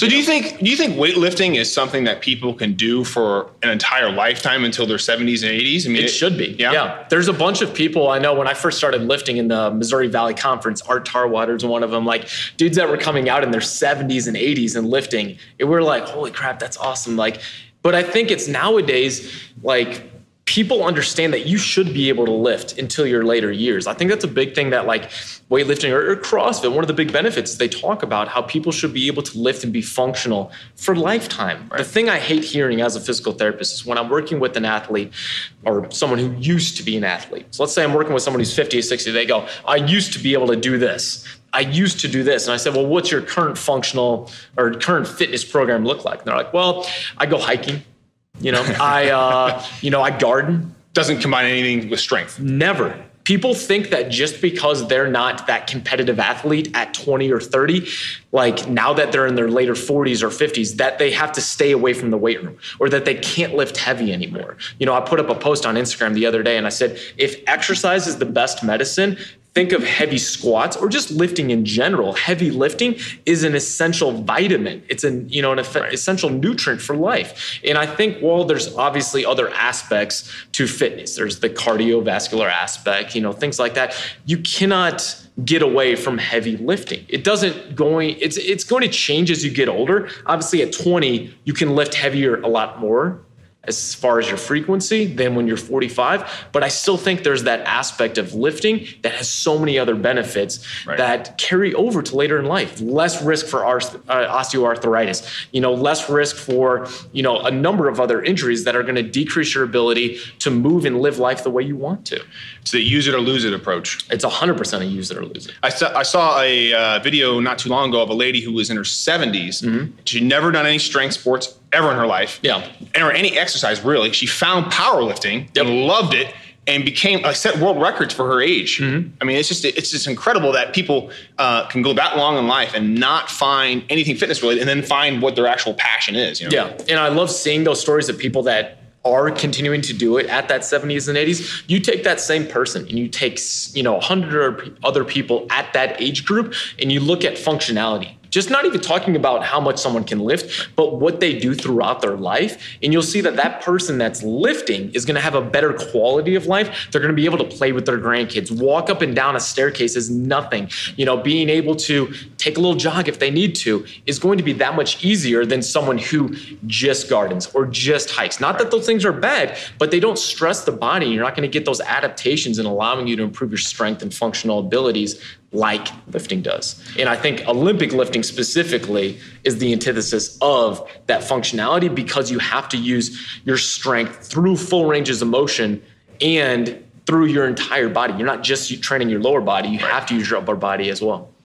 So do you think weightlifting is something that people can do for an entire lifetime until their 70s and 80s? I mean, it should be. Yeah. There's a bunch of people I know when I first started lifting in the Missouri Valley Conference, Art Tarwater's one of them, like dudes that were coming out in their 70s and 80s and lifting. And we're like, holy crap, that's awesome. Like, but I think it's nowadays, like, people understand that you should be able to lift until your later years. I think that's a big thing that like weightlifting or CrossFit, one of the big benefits is they talk about how people should be able to lift and be functional for lifetime. Right. The thing I hate hearing as a physical therapist is when I'm working with an athlete or someone who used to be an athlete. So let's say I'm working with someone who's 50 or 60, they go, I used to be able to do this. I used to do this. And I said, well, what's your current functional or current fitness program look like? And they're like, well, I go hiking. I garden. Doesn't combine anything with strength. Never. People think that just because they're not that competitive athlete at 20 or 30, like now that they're in their later 40s or 50s, that they have to stay away from the weight room or that they can't lift heavy anymore. I put up a post on Instagram the other day and I said, if exercise is the best medicine, think of heavy squats or just lifting in general. Heavy lifting is an essential vitamin. It's an essential nutrient for life. And I think while there's obviously other aspects to fitness, there's the cardiovascular aspect, things like that. You cannot get away from heavy lifting. It's going to change as you get older. Obviously at 20, you can lift heavier a lot more as far as your frequency than when you're 45. But I still think there's that aspect of lifting that has so many other benefits that carry over to later in life. Less risk for osteoarthritis, less risk for, a number of other injuries that are going to decrease your ability to move and live life the way you want to. It's the use it or lose it approach. It's 100% a use it or lose it. I saw a video not too long ago of a lady who was in her 70s. Mm-hmm. She'd never done any strength sports ever in her life. Yeah. Or any exercise, really. She found powerlifting and loved it and set world records for her age. Mm-hmm. I mean, it's just incredible that people can go that long in life and not find anything fitness related and then find what their actual passion is. Yeah. And I love seeing those stories of people that are continuing to do it at that 70s and 80s. You take that same person and you take, 100 other people at that age group and you look at functionality. Just not even talking about how much someone can lift, but what they do throughout their life. And you'll see that person that's lifting is going to have a better quality of life. They're going to be able to play with their grandkids. Walk up and down a staircase is nothing. Being able to take a little jog if they need to is going to be that much easier than someone who just gardens or just hikes. Not that those things are bad, but they don't stress the body. You're not going to get those adaptations and allowing you to improve your strength and functional abilities like lifting does. And I think Olympic lifting specifically is the antithesis of that functionality because you have to use your strength through full ranges of motion and through your entire body. You're not just training your lower body, you have to use your upper body as well.